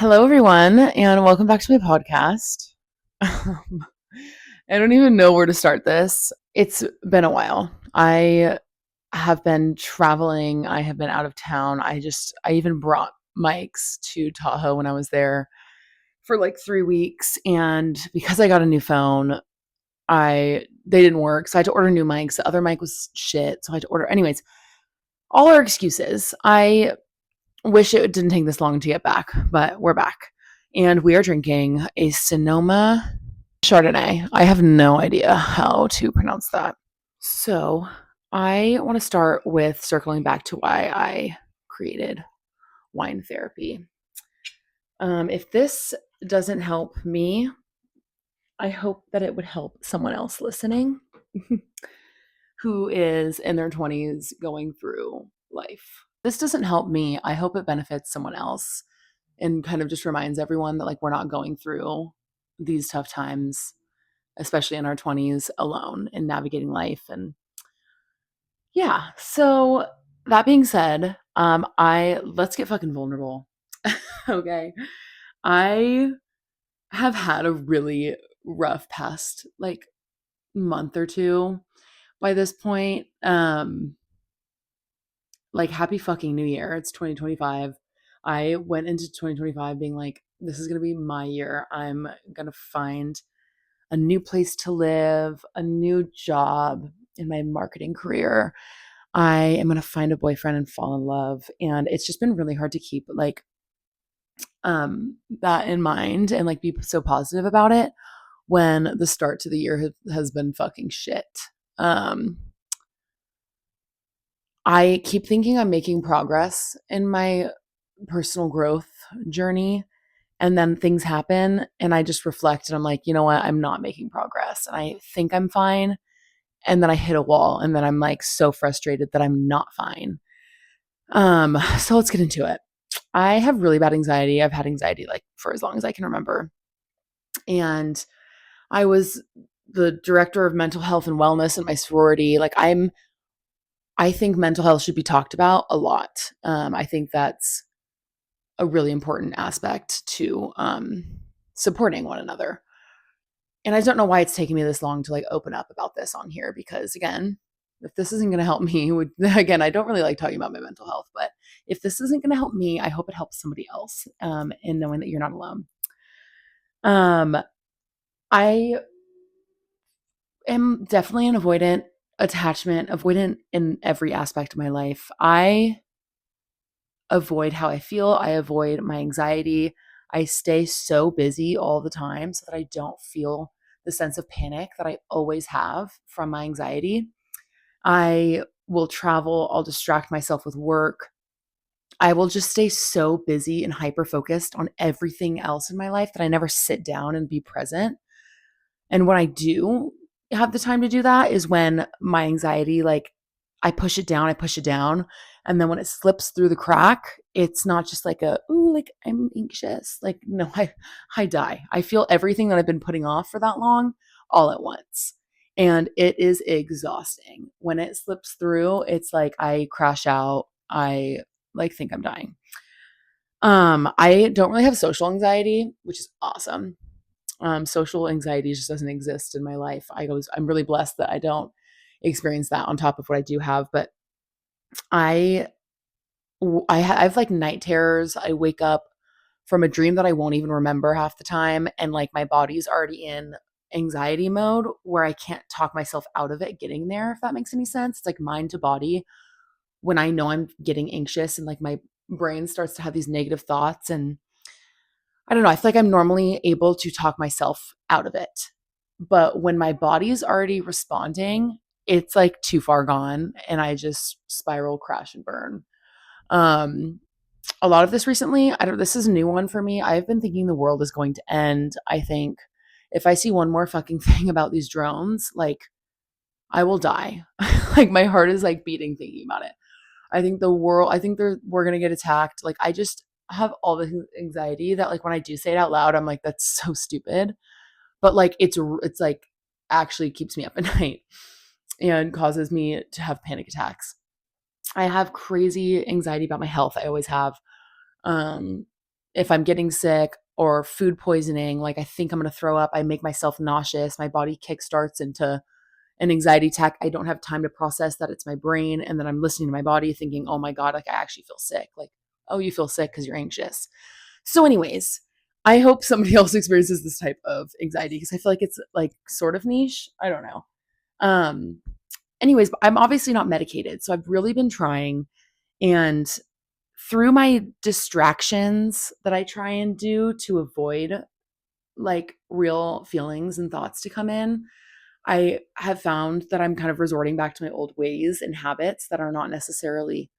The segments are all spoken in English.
Hello, everyone, and welcome back to my podcast. I don't even know where to start this. It's been a while. I have been traveling. I have been out of town. I even brought mics to Tahoe when I was there for like 3 weeks. And because I got a new phone, they didn't work. So I had to order new mics. The other mic was shit. So I had to order. Anyways, all our excuses. I wish it didn't take this long to get back, but we're back. And we are drinking a Sonoma Chardonnay. I have no idea how to pronounce that. So I want to start with circling back to why I created wine therapy. If this doesn't help me, I hope that it would help someone else listening who is in their 20s going through life. This doesn't help me. I hope it benefits someone else and kind of just reminds everyone that like we're not going through these tough times, especially in our 20s alone and navigating life. And yeah, so that being said, I let's get fucking vulnerable. Okay. I have had a really rough past like month or two by this point. Like happy fucking new year. It's 2025. I went into 2025 being like, this is going to be my year. I'm going to find a new place to live, a new job in my marketing career. I am going to find a boyfriend and fall in love. And it's just been really hard to keep like that in mind and like be so positive about it when the start to the year has been fucking shit. Um I keep thinking I'm making progress in my personal growth journey. And then things happen and I just reflect and I'm like, you know what? I'm not making progress. And I think I'm fine. And then I hit a wall and then I'm like so frustrated that I'm not fine. So let's get into it. I have really bad anxiety. I've had anxiety like for as long as I can remember. And I was the director of mental health and wellness in my sorority. I think mental health should be talked about a lot. I think that's a really important aspect to supporting one another. And I don't know why it's taking me this long to like open up about this on here because again, if this isn't going to help me, again, I don't really like talking about my mental health, but if this isn't going to help me, I hope it helps somebody else in knowing that you're not alone. Um, I am definitely an avoidant in every aspect of my life. I avoid how I feel. I avoid my anxiety. I stay so busy all the time so that I don't feel the sense of panic that I always have from my anxiety. I will travel, I'll distract myself with work. I will just stay so busy and hyper focused on everything else in my life that I never sit down and be present. And when I do have the time to do that is when my anxiety, like I push it down. And then when it slips through the crack, it's not just like ooh, like I'm anxious. Like, no, I die. I feel everything that I've been putting off for that long all at once. And it is exhausting. When it slips through, it's like I crash out. I like think I'm dying. I don't really have social anxiety, which is awesome. Social anxiety just doesn't exist in my life. I'm really blessed that I don't experience that on top of what I do have. But I, I have like night terrors. I wake up from a dream that I won't even remember half the time. And like my body's already in anxiety mode where I can't talk myself out of it getting there, if that makes any sense. It's like mind to body when I know I'm getting anxious and like my brain starts to have these negative thoughts. And I don't know, I feel like I'm normally able to talk myself out of it. But when my body's already responding, it's like too far gone and I just spiral, crash, and burn. Um, a lot of this recently, this is a new one for me. I've been thinking the world is going to end. I think if I see one more fucking thing about these drones, like I will die. Like my heart is like beating thinking about it. I think we're going to get attacked. Like I just have all this anxiety that like when I do say it out loud, I'm like, that's so stupid. But like, it's like actually keeps me up at night and causes me to have panic attacks. I have crazy anxiety about my health. I always have. Um, if I'm getting sick or food poisoning, like I think I'm going to throw up, I make myself nauseous, my body kickstarts into an anxiety attack. I don't have time to process that it's my brain. And then I'm listening to my body thinking, oh my God, like I actually feel sick. Like, oh, you feel sick because you're anxious. So, anyways, I hope somebody else experiences this type of anxiety because I feel like it's like sort of niche. I don't know. Um, anyways, I'm obviously not medicated. So I've really been trying. And through my distractions that I try and do to avoid like real feelings and thoughts to come in, I have found that I'm kind of resorting back to my old ways and habits that are not necessarily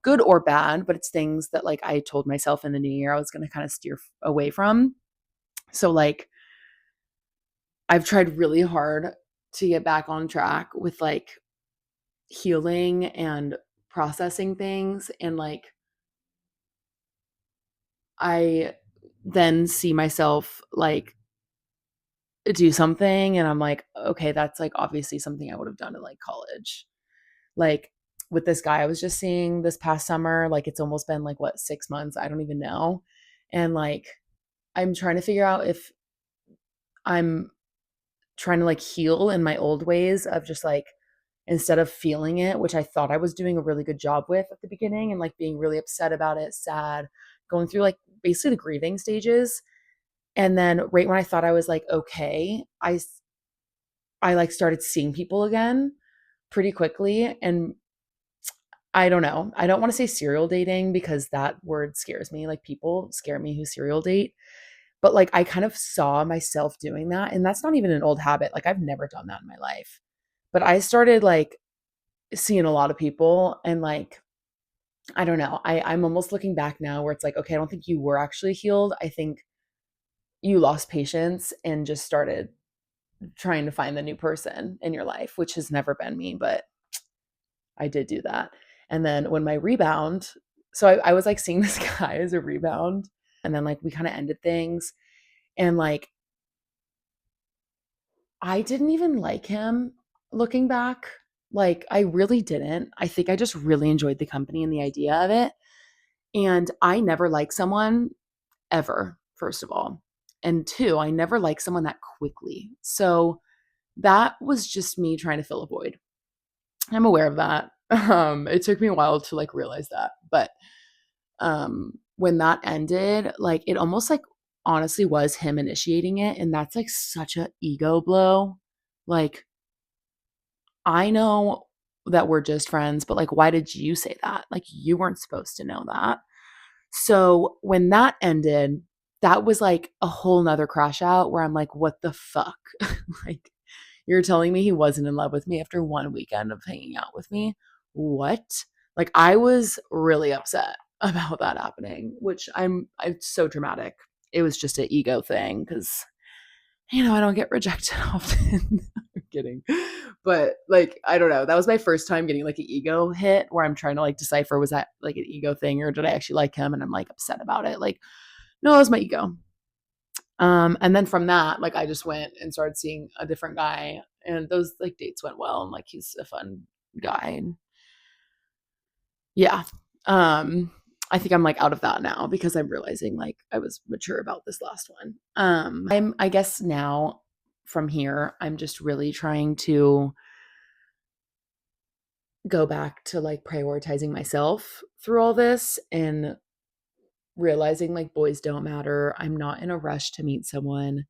good or bad, but it's things that like I told myself in the new year I was going to kind of steer away from. So like I've tried really hard to get back on track with like healing and processing things, and like I then see myself like do something and I'm like, okay, that's like obviously something I would have done in like college. Like with this guy I was just seeing this past summer, like it's almost been like what, 6 months? I don't even know. And like I'm trying to figure out if I'm trying to like heal in my old ways of just like instead of feeling it, which I thought I was doing a really good job with at the beginning and like being really upset about it, sad, going through like basically the grieving stages. And then right when I thought I was like okay, I like started seeing people again pretty quickly. And I don't know. I don't want to say serial dating because that word scares me. Like people scare me who serial date. But like I kind of saw myself doing that. And that's not even an old habit. Like I've never done that in my life. But I started like seeing a lot of people and like I don't know. I'm almost looking back now where it's like, okay, I don't think you were actually healed. I think you lost patience and just started trying to find the new person in your life, which has never been me, but I did do that. And then when my rebound, so I was like seeing this guy as a rebound, and then like we kind of ended things. And like I didn't even like him looking back. Like I really didn't. I think I just really enjoyed the company and the idea of it. And I never like someone ever, first of all. And two, I never like someone that quickly. So that was just me trying to fill a void. I'm aware of that. It took me a while to like realize that. But when that ended, like it almost like honestly was him initiating it. And that's like such a ego blow. Like, I know that we're just friends, but like, why did you say that? Like, you weren't supposed to know that. So when that ended, that was like a whole nother crash out where I'm like, what the fuck? Like, you're telling me he wasn't in love with me after one weekend of hanging out with me? What? Like, I was really upset about that happening, which I'm so dramatic. It was just an ego thing because, I don't get rejected often. I'm kidding. But like, I don't know. That was my first time getting like an ego hit where I'm trying to like decipher, was that like an ego thing or did I actually like him? And I'm like upset about it. Like, no, it was my ego. And then from that, like I just went and started seeing a different guy and those like dates went well and like he's a fun guy. And yeah. I think I'm like out of that now because I'm realizing like I was mature about this last one. I guess now from here, I'm just really trying to go back to like prioritizing myself through all this and realizing like boys don't matter. I'm not in a rush to meet someone.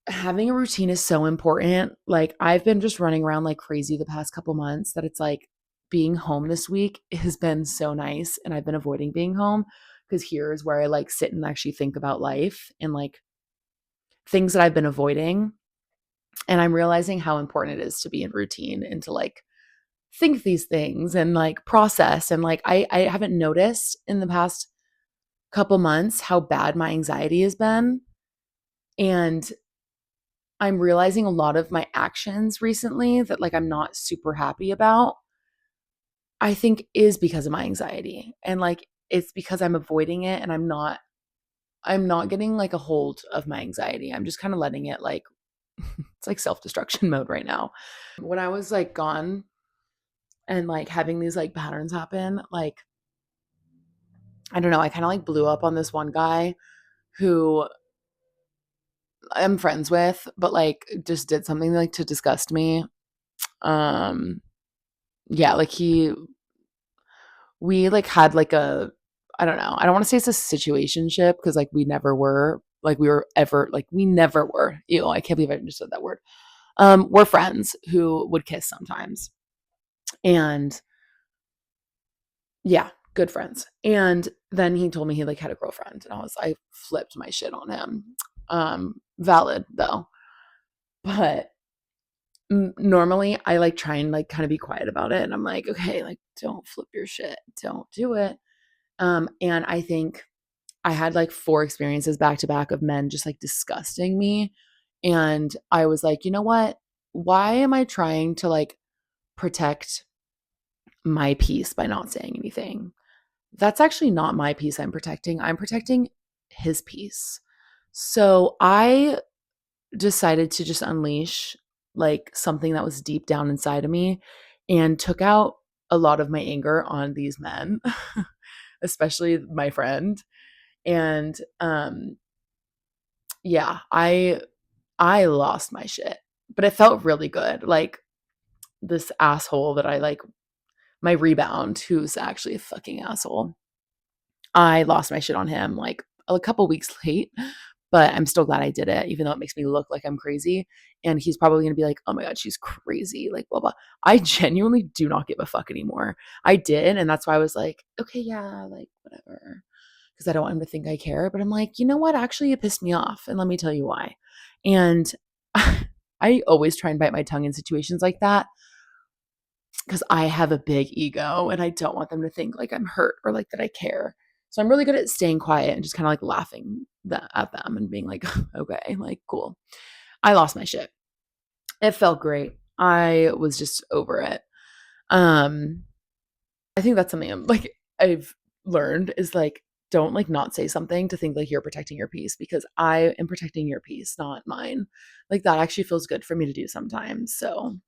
Having a routine is so important. Like I've been just running around like crazy the past couple months that it's like being home this week has been so nice and I've been avoiding being home because here is where I like sit and actually think about life and like things that I've been avoiding. And I'm realizing how important it is to be in routine and to like think these things and like process. And like I haven't noticed in the past couple months how bad my anxiety has been. And I'm realizing a lot of my actions recently that like I'm not super happy about, I think is because of my anxiety. And like it's because I'm avoiding it and I'm not getting like a hold of my anxiety. I'm just kind of letting it like it's like self-destruction mode right now. When I was like gone and like having these like patterns happen, like I don't know, I kind of like blew up on this one guy who I'm friends with, but like just did something like to disgust me. Um, yeah, like we like had like a, I don't know, I don't want to say it's a situationship because like we never were, like we were ever, like we never were. Ew, I can't believe I just said that word. We're friends who would kiss sometimes, and yeah, good friends. And then he told me he like had a girlfriend, and I flipped my shit on him. Valid though, but normally I like try and like kind of be quiet about it, and I'm like, okay, like don't flip your shit, don't do it. And I think I had like 4 experiences back to back of men just like disgusting me, and I was like, you know what? Why am I trying to like protect my peace by not saying anything? That's actually not my peace I'm protecting. I'm protecting his peace. So I decided to just unleash like something that was deep down inside of me and took out a lot of my anger on these men, especially my friend. And yeah, I lost my shit. But it felt really good. Like this asshole that I like, my rebound, who's actually a fucking asshole. I lost my shit on him like a couple weeks late, but I'm still glad I did it, even though it makes me look like I'm crazy. And he's probably gonna be like, oh my God, she's crazy, like blah, blah. I genuinely do not give a fuck anymore. I did. And that's why I was like, okay, yeah, like whatever. Because I don't want him to think I care. But I'm like, you know what? Actually, it pissed me off. And let me tell you why. And I always try and bite my tongue in situations like that because I have a big ego and I don't want them to think like I'm hurt or like that I care. So I'm really good at staying quiet and just kind of like laughing at them and being like, okay, like cool. I lost my shit. It felt great. I was just over it. Um, I think that's something I've learned is like don't like not say something to think like you're protecting your peace because I am protecting your peace, not mine. Like that actually feels good for me to do sometimes. So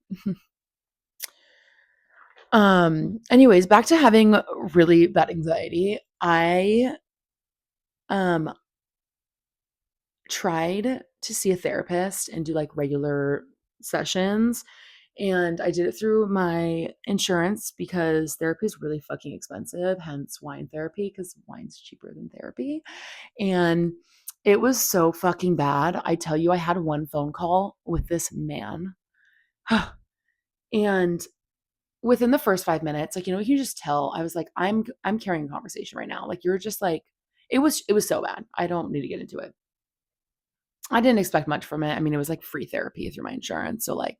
anyways, back to having really bad anxiety. I um tried to see a therapist and do like regular sessions, and I did it through my insurance because therapy is really fucking expensive, hence wine therapy because wine's cheaper than therapy. And it was so fucking bad. I tell you, I had one phone call with this man and within the first 5 minutes, like, you know, you can just tell I was like, I'm carrying a conversation right now. Like you're just like, it was so bad. I don't need to get into it. I didn't expect much from it. I mean, it was like free therapy through my insurance. So like,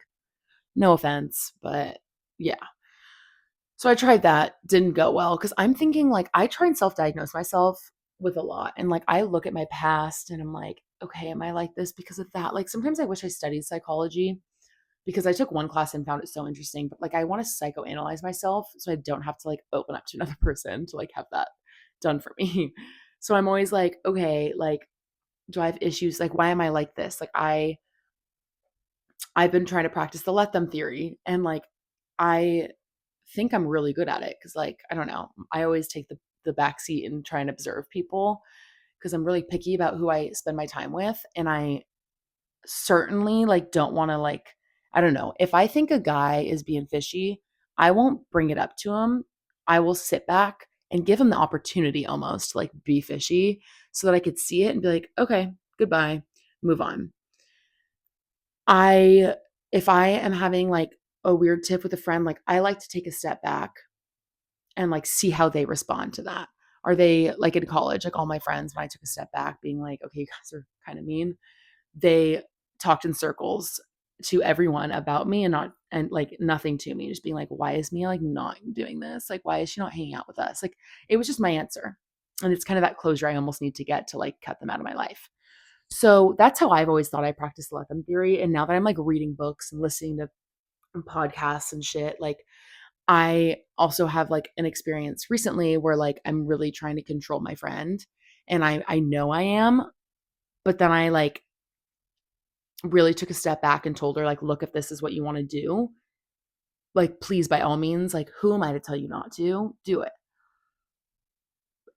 no offense, but yeah. So I tried that, didn't go well because I'm thinking like I try and self-diagnose myself with a lot. And like I look at my past and I'm like, okay, am I like this because of that? Like sometimes I wish I studied psychology because I took one class and found it so interesting, but like I want to psychoanalyze myself so I don't have to like open up to another person to like have that done for me. So I'm always like, okay, like do I have issues? Like why am I like this? Like I've been trying to practice the let them theory and like I think I'm really good at it cuz like I don't know, I always take the back seat and try and observe people because I'm really picky about who I spend my time with and I certainly like don't want to like I don't know. If I think a guy is being fishy, I won't bring it up to him. I will sit back and give him the opportunity almost to like be fishy so that I could see it and be like, "Okay, goodbye. Move on." I if I am having like a weird tip with a friend, like I like to take a step back and like see how they respond to that. Are they like in college, like all my friends when I took a step back being like, "Okay, you guys are kind of mean." They talked in circles to everyone about me and not and like nothing to me, just being like, why is Mia like not doing this? Like, why is she not hanging out with us? Like, it was just my answer. And it's kind of that closure I almost need to get to like cut them out of my life. So that's how I've always thought I practiced let them theory. And now that I'm like reading books and listening to podcasts and shit, like I also have like an experience recently where like I'm really trying to control my friend. And I know I am, but then I like really took a step back and told her like look if this is what you want to do like please by all means like who am I to tell you not to do it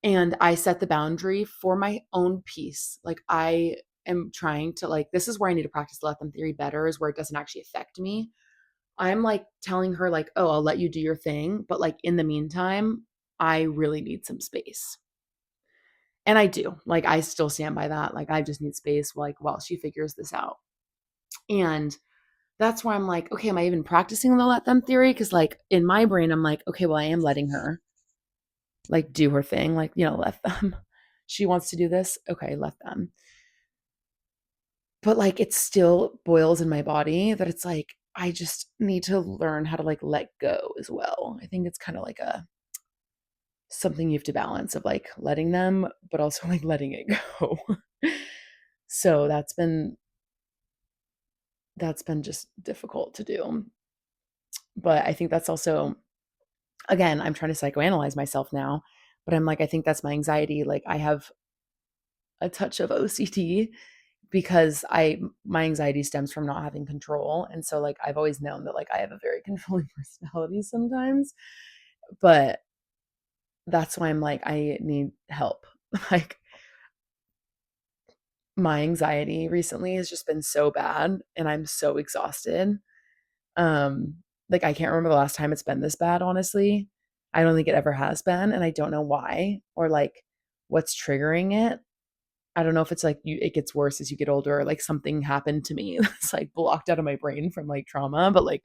And I set the boundary for my own peace. Like I am trying to like, this is where I need to practice the let them theory better, is where it doesn't actually affect me. I'm like telling her like, oh, I'll let you do your thing. But like in the meantime, I really need some space. And I do. Like I still stand by that. Like I just need space like while she figures this out. And that's where I'm like, okay, am I even practicing the let them theory? Cause like in my brain, I'm like, okay, well, I am letting her like do her thing. Like, let them. She wants to do this. Okay, let them. But like it still boils in my body that it's like, I just need to learn how to like let go as well. I think it's kind of like a something you have to balance of like letting them, but also like letting it go. So that's been just difficult to do. But I think that's also, again, I'm trying to psychoanalyze myself now, but I'm like, I think that's my anxiety. Like I have a touch of OCD because my anxiety stems from not having control. And so like I've always known that like I have a very controlling personality sometimes, but that's why I'm like, I need help. Like my anxiety recently has just been so bad and I'm so exhausted. Um, like I can't remember the last time it's been this bad, honestly. I don't think it ever has been, and I don't know why or like what's triggering it. I don't know if it's like it gets worse as you get older or like something happened to me that's like blocked out of my brain from like trauma, but like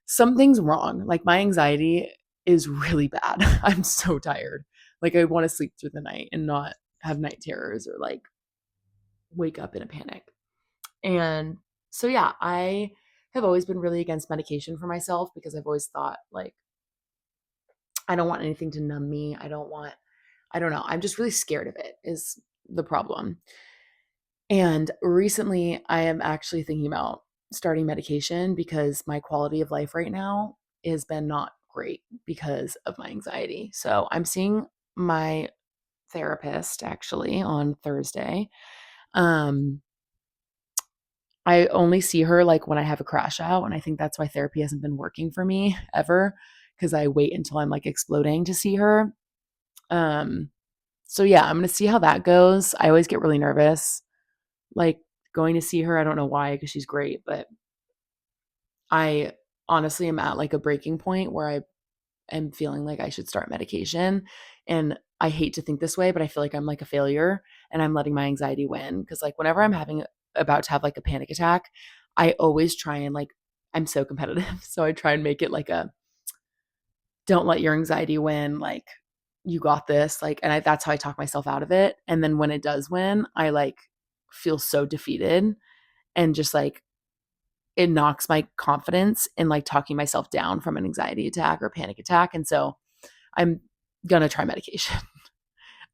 something's wrong. Like my anxiety is really bad. I'm so tired. Like I want to sleep through the night and not have night terrors or like wake up in a panic. And so, yeah, I have always been really against medication for myself because I've always thought, like, I don't want anything to numb me. I don't know. I'm just really scared of it, is the problem. And recently, I am actually thinking about starting medication because my quality of life right now has been not great because of my anxiety. So, I'm seeing my therapist actually on Thursday. Um, I only see her like when I have a crash out. And I think that's why therapy hasn't been working for me ever because I wait until I'm like exploding to see her. Um, so yeah, I'm going to see how that goes. I always get really nervous, like going to see her. I don't know why, because she's great, but I honestly am at like a breaking point where I am feeling like I should start medication. And I hate to think this way, but I feel like I'm like a failure and I'm letting my anxiety win. Cause like whenever I'm about to have like a panic attack, I always try and like, I'm so competitive. So I try and make it like a don't let your anxiety win. Like you got this. Like, and that's how I talk myself out of it. And then when it does win, I like feel so defeated and just like it knocks my confidence in like talking myself down from an anxiety attack or panic attack. And so I'm gonna try medication.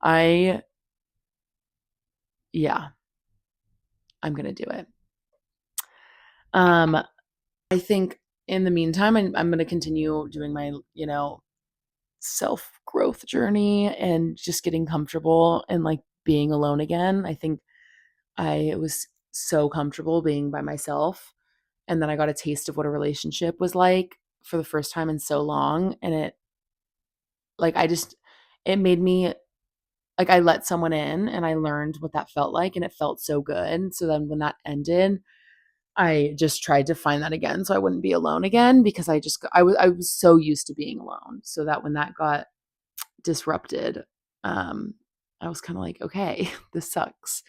I yeah, I'm gonna do it. Um, I think in the meantime, I'm gonna continue doing my, self growth journey and just getting comfortable and like being alone again. I think I was so comfortable being by myself, and then I got a taste of what a relationship was like for the first time in so long, and like it made me like I let someone in and I learned what that felt like and it felt so good. So then when that ended, I just tried to find that again so I wouldn't be alone again because I was so used to being alone. So that when that got disrupted, um, I was kind of like, okay, this sucks.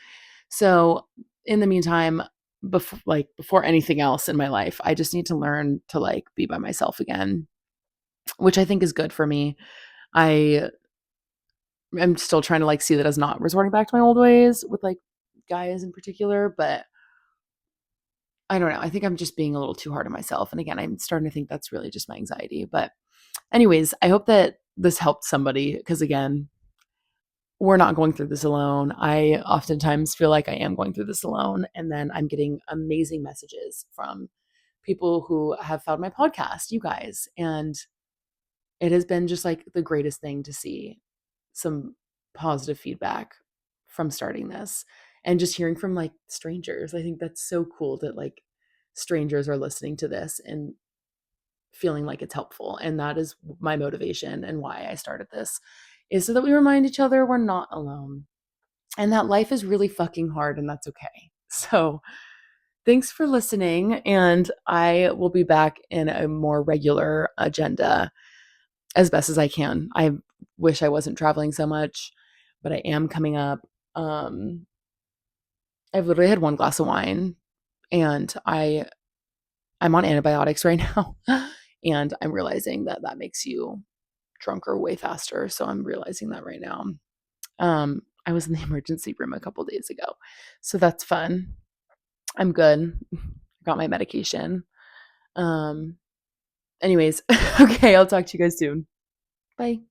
So in the meantime, before anything else in my life, I just need to learn to like be by myself again, which I think is good for me. I am still trying to like see that as not resorting back to my old ways with like guys in particular, but I don't know. I think I'm just being a little too hard on myself. And again, I'm starting to think that's really just my anxiety. But anyways, I hope that this helped somebody because again, we're not going through this alone. I oftentimes feel like I am going through this alone. And then I'm getting amazing messages from people who have found my podcast, you guys. And it has been just like the greatest thing to see some positive feedback from starting this and just hearing from like strangers. I think that's so cool that like strangers are listening to this and feeling like it's helpful. And that is my motivation and why I started this is so that we remind each other we're not alone and that life is really fucking hard and that's okay. So, thanks for listening. And I will be back in a more regular agenda as best as I can. I wish I wasn't traveling so much, but I am coming up. I've literally had one glass of wine and I'm on antibiotics right now. And I'm realizing that that makes you drunker way faster. So I'm realizing that right now. I was in the emergency room a couple days ago. So that's fun. I'm good. Got my medication. Um, anyways, okay, I'll talk to you guys soon. Bye.